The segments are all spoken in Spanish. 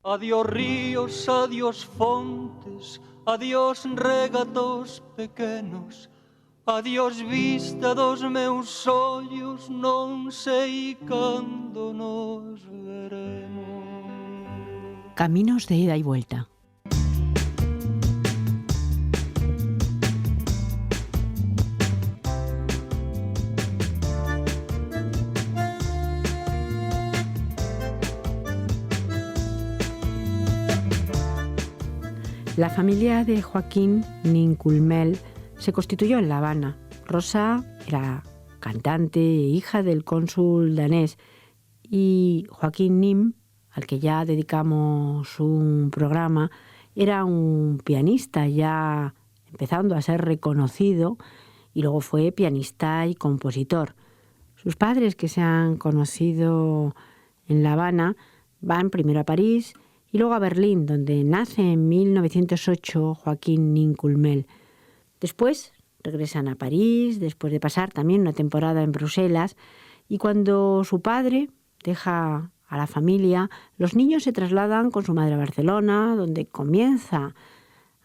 Adiós ríos, adiós fontes, adiós regatos pequenos, adiós vista dos meus ollos, non sei cando nos veremos. Caminos de ida y vuelta. La familia de Joaquín Nin Culmel se constituyó en La Habana. Rosa era cantante e hija del cónsul danés y Joaquín Nin, al que ya dedicamos un programa, era un pianista ya empezando a ser reconocido y luego fue pianista y compositor. Sus padres, que se han conocido en La Habana, van primero a París y luego a Berlín, donde nace en 1908 Joaquín Nin Culmel. Después regresan a París, después de pasar también una temporada en Bruselas, y cuando su padre deja a la familia, los niños se trasladan con su madre a Barcelona, donde comienza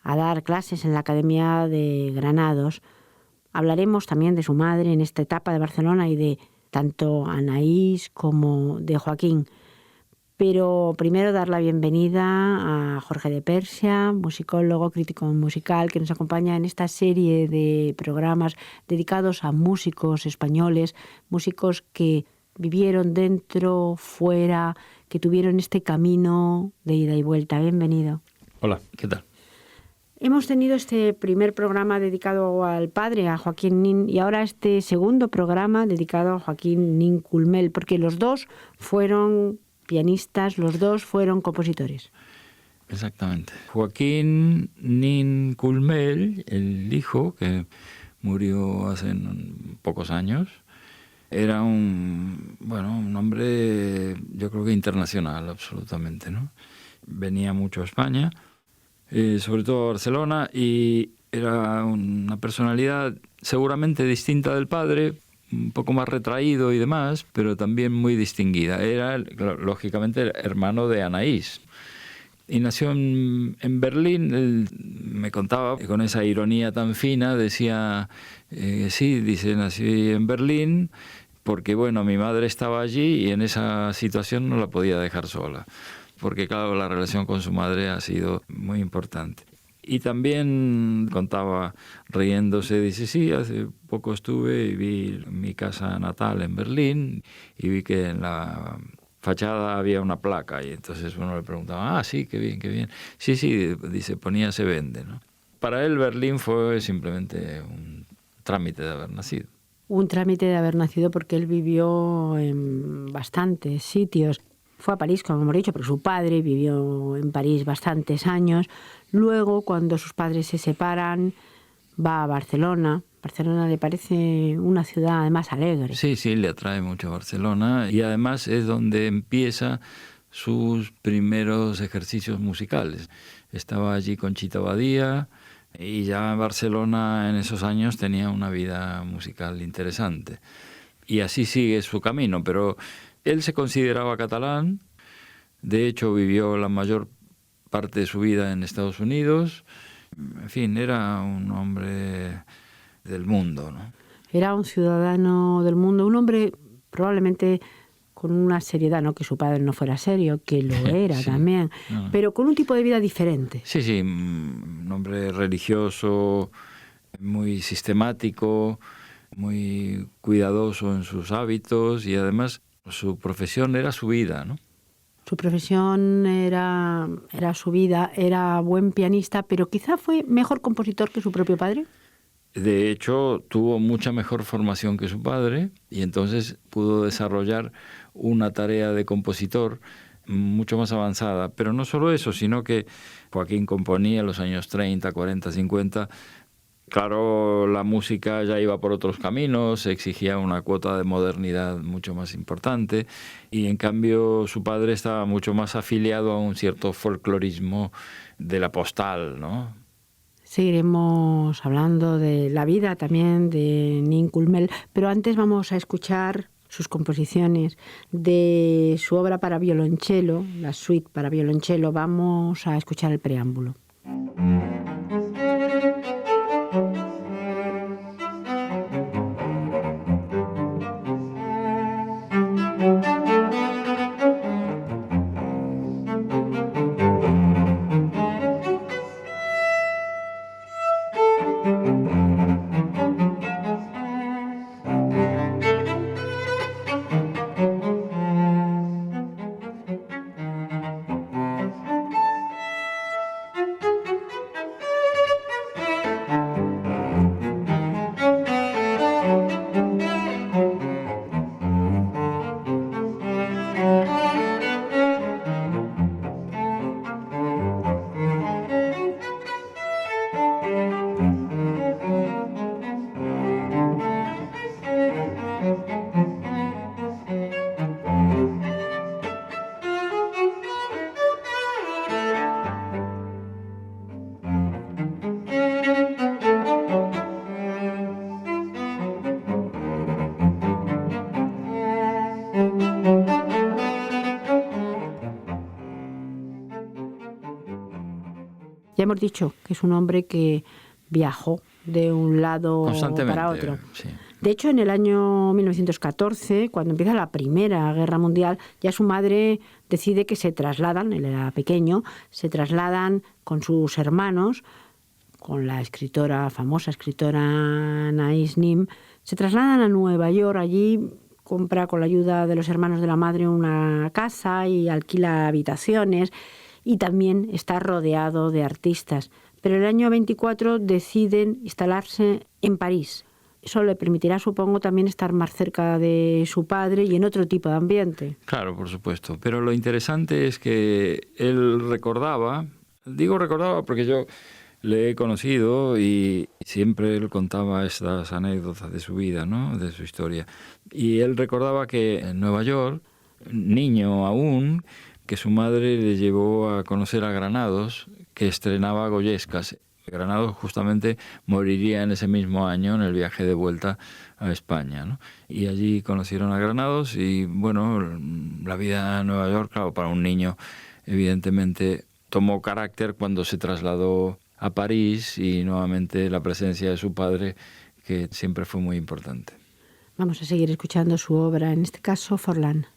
a dar clases en la Academia de Granados. Hablaremos también de su madre en esta etapa de Barcelona y de tanto Anaís como de Joaquín. Pero primero dar la bienvenida a Jorge de Persia, musicólogo, crítico musical, que nos acompaña en esta serie de programas dedicados a músicos españoles, músicos que vivieron dentro, fuera, que tuvieron este camino de ida y vuelta. Bienvenido. Hola, ¿qué tal? Hemos tenido este primer programa dedicado al padre, a Joaquín Nin, y ahora este segundo programa dedicado a Joaquín Nin Culmel, porque los dos fueron pianistas, los dos fueron compositores. Exactamente. Joaquín Nin Culmel, el hijo, que murió hace pocos años, era un hombre, yo creo que internacional, absolutamente, ¿no? Venía mucho a España, sobre todo a Barcelona, y era una personalidad seguramente distinta del padre, un poco más retraído y demás, pero también muy distinguida. Era, lógicamente, hermano de Anaís. Y nació en Berlín. Él me contaba, con esa ironía tan fina, decía, nací en Berlín porque, bueno, mi madre estaba allí y en esa situación no la podía dejar sola. Porque, claro, la relación con su madre ha sido muy importante. Y también contaba, riéndose, dice, sí, hace poco estuve y vi mi casa natal en Berlín y vi que en la fachada había una placa y entonces uno le preguntaba, sí, qué bien, qué bien. Sí, dice, ponía se vende, ¿no? Para él Berlín fue simplemente un trámite de haber nacido. Un trámite de haber nacido porque él vivió en bastantes sitios. Fue a París, como hemos dicho, pero su padre vivió en París bastantes años. Luego, cuando sus padres se separan, va a Barcelona. Barcelona le parece una ciudad además alegre. Sí, le atrae mucho Barcelona y además es donde empieza sus primeros ejercicios musicales. Estaba allí con Chita Badía y ya en Barcelona en esos años tenía una vida musical interesante. Y así sigue su camino, pero él se consideraba catalán, de hecho vivió la mayor parte de su vida en Estados Unidos. En fin, era un hombre del mundo, ¿no? Era un ciudadano del mundo, un hombre probablemente con una seriedad, no que su padre no fuera serio, que lo era sí, también, pero con un tipo de vida diferente. Sí, un hombre religioso, muy sistemático, muy cuidadoso en sus hábitos y además su profesión era su vida, ¿no? Su profesión era su vida, era buen pianista, pero quizá fue mejor compositor que su propio padre. De hecho, tuvo mucha mejor formación que su padre y entonces pudo desarrollar una tarea de compositor mucho más avanzada. Pero no solo eso, sino que Joaquín componía en los años 30, 40, 50. Claro, la música ya iba por otros caminos, se exigía una cuota de modernidad mucho más importante y en cambio su padre estaba mucho más afiliado a un cierto folclorismo de la postal, ¿no? Seguiremos hablando de la vida también de Nin Culmel, pero antes vamos a escuchar sus composiciones, de su obra para violonchelo, la suite para violonchelo, vamos a escuchar el preámbulo. Ya hemos dicho que es un hombre que viajó de un lado para otro. Sí. De hecho, en el año 1914, cuando empieza la Primera Guerra Mundial, ya su madre decide que se trasladan, él era pequeño, se trasladan con sus hermanos, con la famosa escritora Anaïs Nin, se trasladan a Nueva York. Allí compra con la ayuda de los hermanos de la madre una casa y alquila habitaciones, y también está rodeado de artistas. Pero el año 24 deciden instalarse en París. Eso le permitirá, supongo, también estar más cerca de su padre y en otro tipo de ambiente. Claro, por supuesto. Pero lo interesante es que él recordaba porque yo le he conocido y siempre él contaba estas anécdotas de su vida, ¿no? De su historia. Y él recordaba que en Nueva York, niño aún, que su madre le llevó a conocer a Granados, que estrenaba Goyescas. Granados justamente moriría en ese mismo año en el viaje de vuelta a España, ¿no? Y allí conocieron a Granados y, bueno, la vida en Nueva York, claro, para un niño, evidentemente, tomó carácter cuando se trasladó a París y nuevamente la presencia de su padre, que siempre fue muy importante. Vamos a seguir escuchando su obra, en este caso Forlán.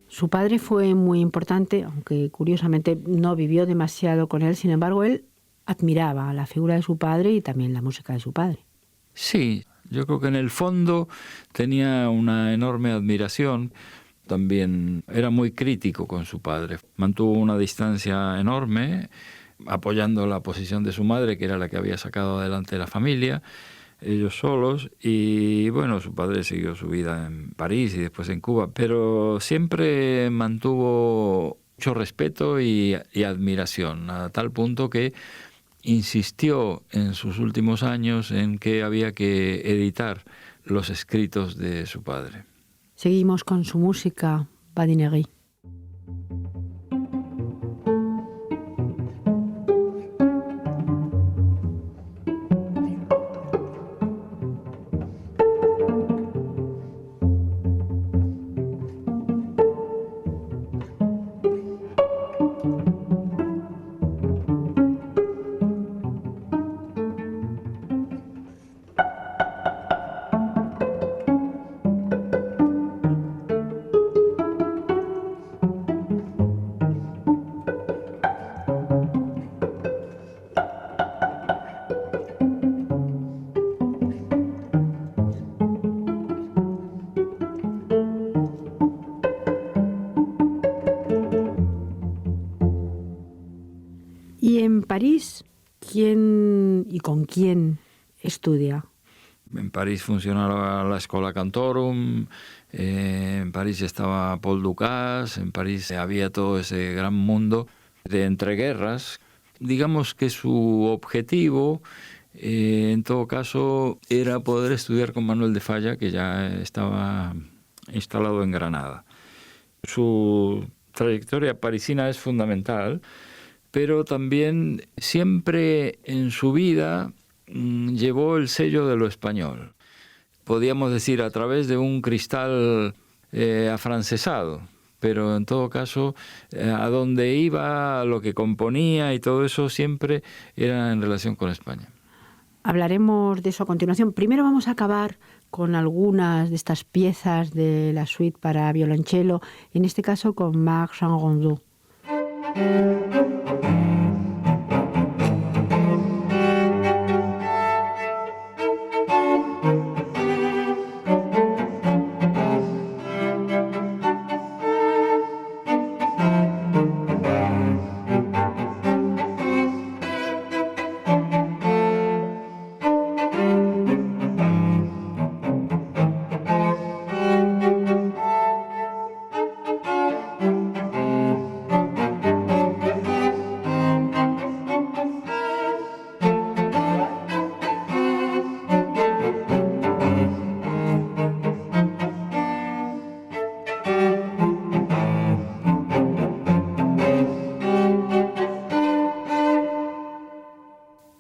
Su padre fue muy importante, aunque curiosamente no vivió demasiado con él. Sin embargo, él admiraba la figura de su padre y también la música de su padre. Sí, yo creo que en el fondo tenía una enorme admiración. También era muy crítico con su padre. Mantuvo una distancia enorme, apoyando la posición de su madre, que era la que había sacado adelante la familia, ellos solos, y bueno, su padre siguió su vida en París y después en Cuba, pero siempre mantuvo mucho respeto y admiración, a tal punto que insistió en sus últimos años en que había que editar los escritos de su padre. Seguimos con su música, Badinerie. París, ¿quién y con quién estudia? En París funcionaba la Schola Cantorum, en París estaba Paul Dukas, en París había todo ese gran mundo de entreguerras. Digamos que su objetivo, en todo caso, era poder estudiar con Manuel de Falla, que ya estaba instalado en Granada. Su trayectoria parisina es fundamental, pero también siempre en su vida llevó el sello de lo español. Podríamos decir a través de un cristal afrancesado, pero en todo caso, a donde iba, lo que componía y todo eso siempre era en relación con España. Hablaremos de eso a continuación. Primero vamos a acabar con algunas de estas piezas de la suite para violonchelo, en este caso con Marc Jean Rondeau.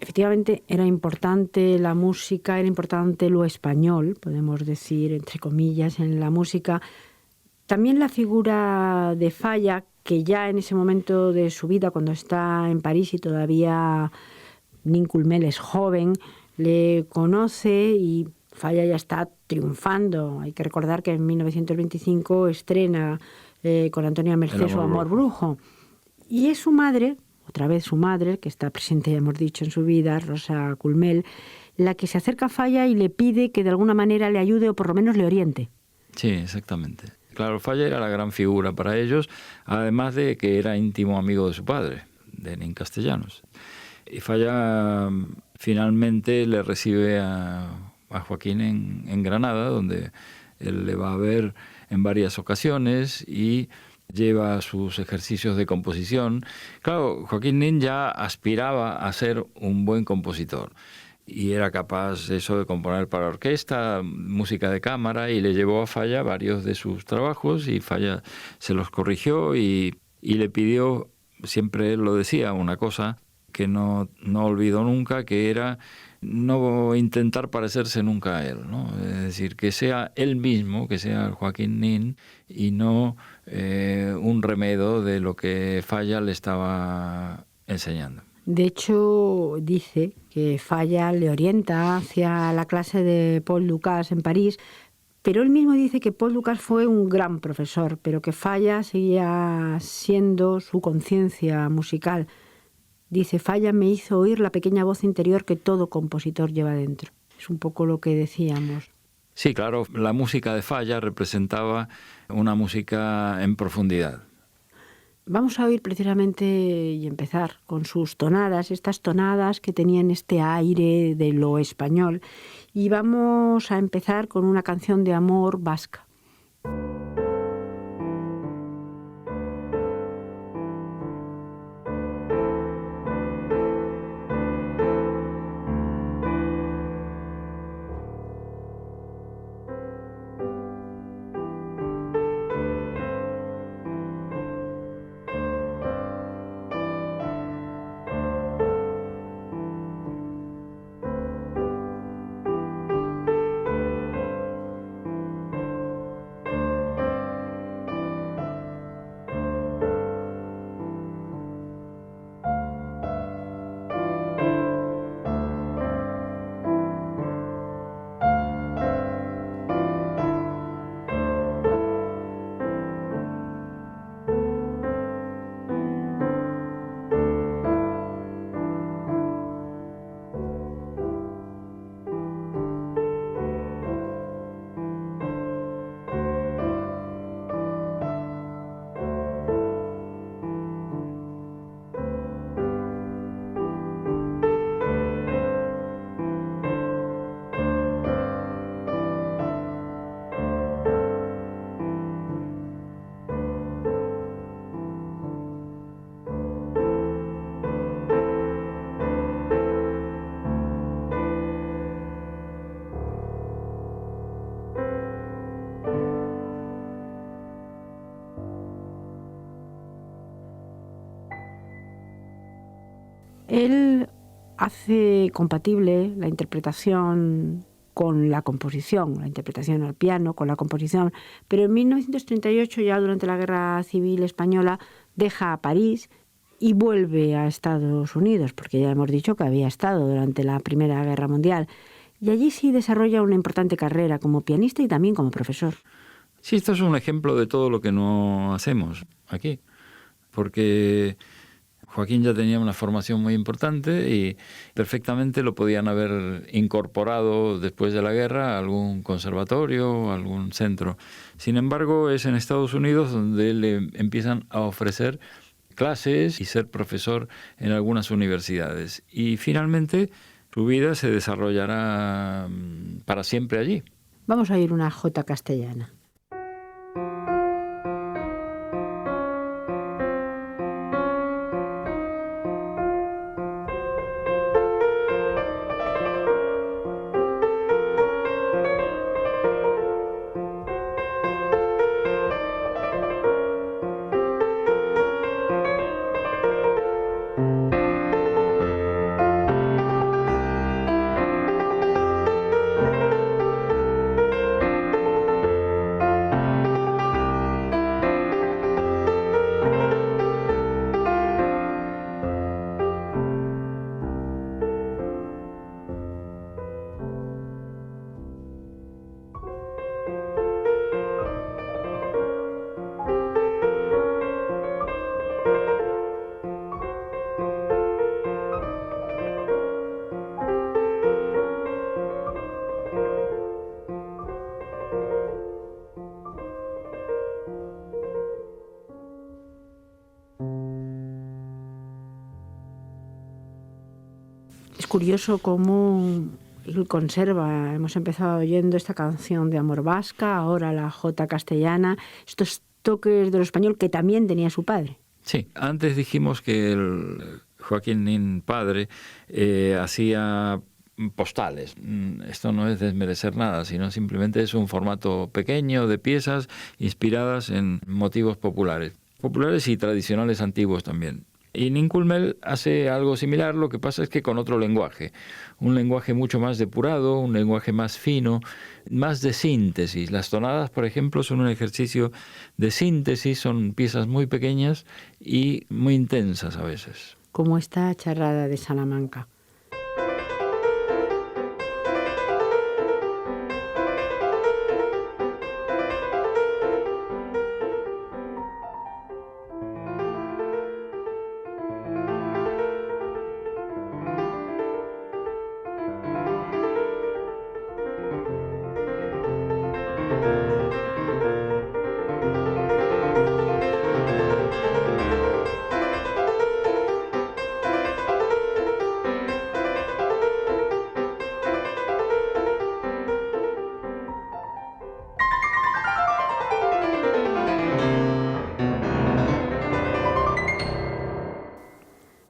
Efectivamente, era importante la música, era importante lo español, podemos decir, entre comillas, en la música. También la figura de Falla, que ya en ese momento de su vida, cuando está en París y todavía Nin Culmel es joven, le conoce y Falla ya está triunfando. Hay que recordar que en 1925 estrena con Antonia Mercé su Amor Brujo. Y es su madre, otra vez su madre, que está presente, ya hemos dicho, en su vida, Rosa Culmel, la que se acerca a Falla y le pide que de alguna manera le ayude o por lo menos le oriente. Sí, exactamente. Claro, Falla era la gran figura para ellos, además de que era íntimo amigo de su padre, de Nin Castellanos. Y Falla finalmente le recibe a Joaquín en Granada, donde él le va a ver en varias ocasiones y lleva sus ejercicios de composición. Claro, Joaquín Nin ya aspiraba a ser un buen compositor y era capaz eso de componer para orquesta, música de cámara, y le llevó a Falla varios de sus trabajos y Falla se los corrigió y le pidió, siempre él lo decía, una cosa que no olvidó nunca, que era no intentar parecerse nunca a él, ¿no? Es decir, que sea él mismo, que sea Joaquín Nin y no un remedo de lo que Falla le estaba enseñando. De hecho, dice que Falla le orienta hacia la clase de Paul Dukas en París, pero él mismo dice que Paul Dukas fue un gran profesor, pero que Falla seguía siendo su conciencia musical. Dice, Falla me hizo oír la pequeña voz interior que todo compositor lleva dentro. Es un poco lo que decíamos. Sí, claro, la música de Falla representaba una música en profundidad. Vamos a oír precisamente y empezar con sus tonadas, estas tonadas que tenían este aire de lo español. Y vamos a empezar con una canción de amor vasca. Él hace compatible la interpretación con la composición, la interpretación al piano, con la composición, pero en 1938, ya durante la Guerra Civil Española, deja París y vuelve a Estados Unidos, porque ya hemos dicho que había estado durante la Primera Guerra Mundial, y allí sí desarrolla una importante carrera como pianista y también como profesor. Sí, esto es un ejemplo de todo lo que no hacemos aquí, porque Joaquín ya tenía una formación muy importante y perfectamente lo podían haber incorporado después de la guerra a algún conservatorio, a algún centro. Sin embargo, es en Estados Unidos donde le empiezan a ofrecer clases y ser profesor en algunas universidades. Y finalmente su vida se desarrollará para siempre allí. Vamos a oír una jota castellana. Es curioso cómo él conserva, hemos empezado oyendo esta canción de Amor Vasca, ahora la jota castellana, estos toques de lo español que también tenía su padre. Sí, antes dijimos que el Joaquín Nin padre hacía postales. Esto no es desmerecer nada, sino simplemente es un formato pequeño de piezas inspiradas en motivos populares y tradicionales antiguos también. Y Nin Culmel hace algo similar, lo que pasa es que con otro lenguaje, un lenguaje mucho más depurado, un lenguaje más fino, más de síntesis. Las tonadas, por ejemplo, son un ejercicio de síntesis, son piezas muy pequeñas y muy intensas a veces. Como esta charrada de Salamanca.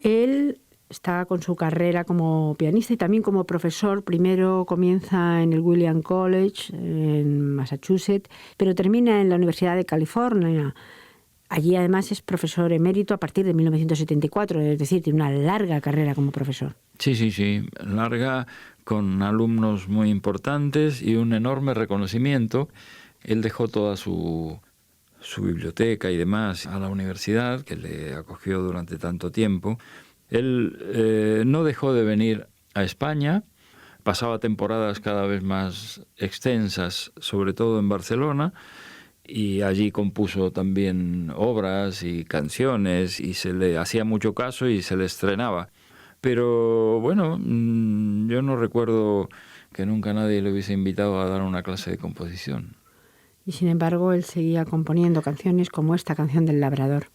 Él está con su carrera como pianista y también como profesor. Primero comienza en el Williams College, en Massachusetts, pero termina en la Universidad de California. Allí además es profesor emérito a partir de 1974, es decir, tiene una larga carrera como profesor. Sí, larga, con alumnos muy importantes y un enorme reconocimiento. Él dejó toda su biblioteca y demás a la universidad, que le acogió durante tanto tiempo. Él no dejó de venir a España, pasaba temporadas cada vez más extensas, sobre todo en Barcelona, y allí compuso también obras y canciones, y se le hacía mucho caso y se le estrenaba. Pero bueno, yo no recuerdo que nunca nadie le hubiese invitado a dar una clase de composición. Y sin embargo, él seguía componiendo canciones como esta canción del Labrador.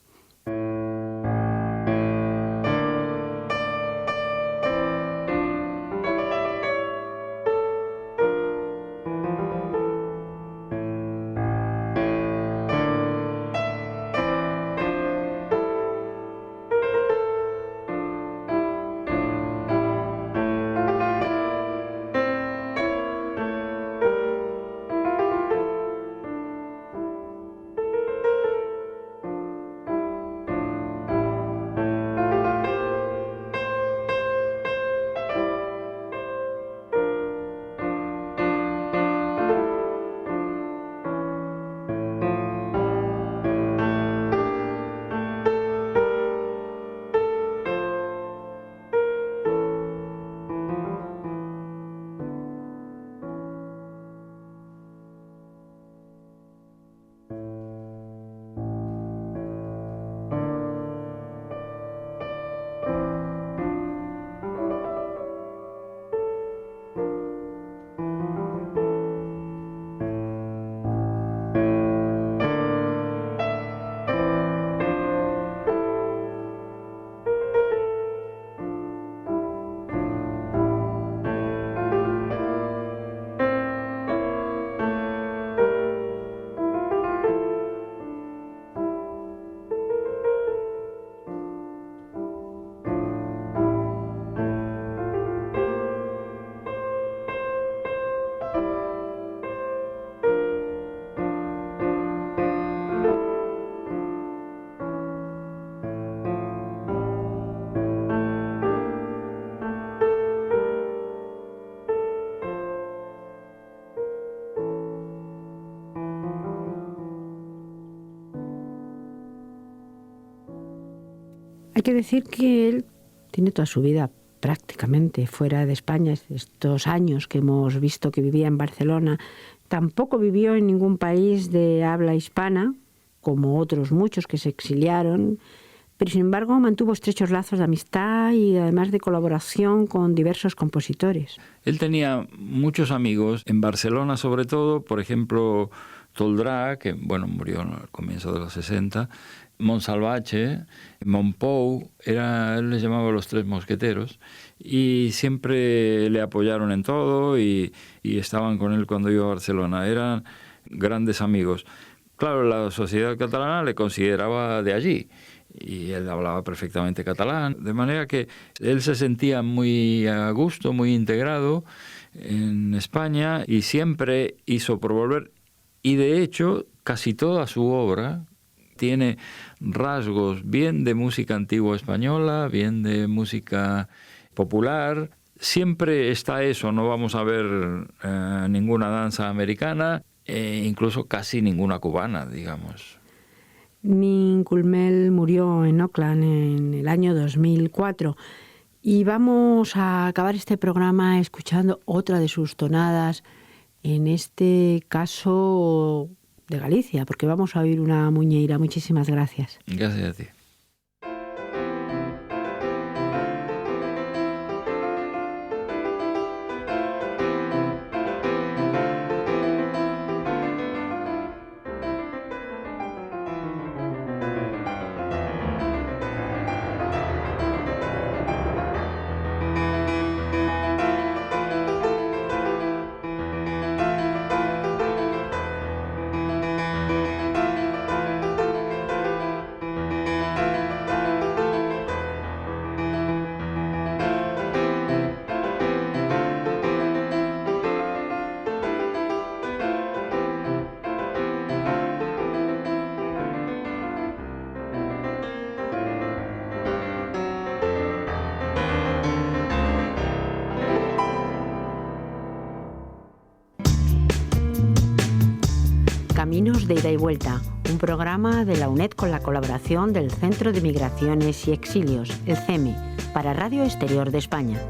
Hay que decir que él tiene toda su vida prácticamente fuera de España, estos años que hemos visto que vivía en Barcelona. Tampoco vivió en ningún país de habla hispana, como otros muchos que se exiliaron, pero sin embargo mantuvo estrechos lazos de amistad y además de colaboración con diversos compositores. Él tenía muchos amigos en Barcelona, sobre todo, por ejemplo, Toldrá, que murió al comienzo de los 60, Montsalvatge, Montpou, él les llamaba los tres mosqueteros, y siempre le apoyaron en todo y estaban con él cuando iba a Barcelona. Eran grandes amigos. Claro, la sociedad catalana le consideraba de allí y él hablaba perfectamente catalán, de manera que él se sentía muy a gusto, muy integrado en España y siempre hizo por volver. Y de hecho, casi toda su obra tiene rasgos bien de música antigua española, bien de música popular. Siempre está eso, no vamos a ver ninguna danza americana, incluso casi ninguna cubana, digamos. Nin Culmel murió en Auckland en el año 2004 y vamos a acabar este programa escuchando otra de sus tonadas, en este caso de Galicia, porque vamos a oír una muñeira. Muchísimas gracias. Gracias a ti. Caminos de Ida y Vuelta, un programa de la UNED con la colaboración del Centro de Migraciones y Exilios, el CEME, para Radio Exterior de España.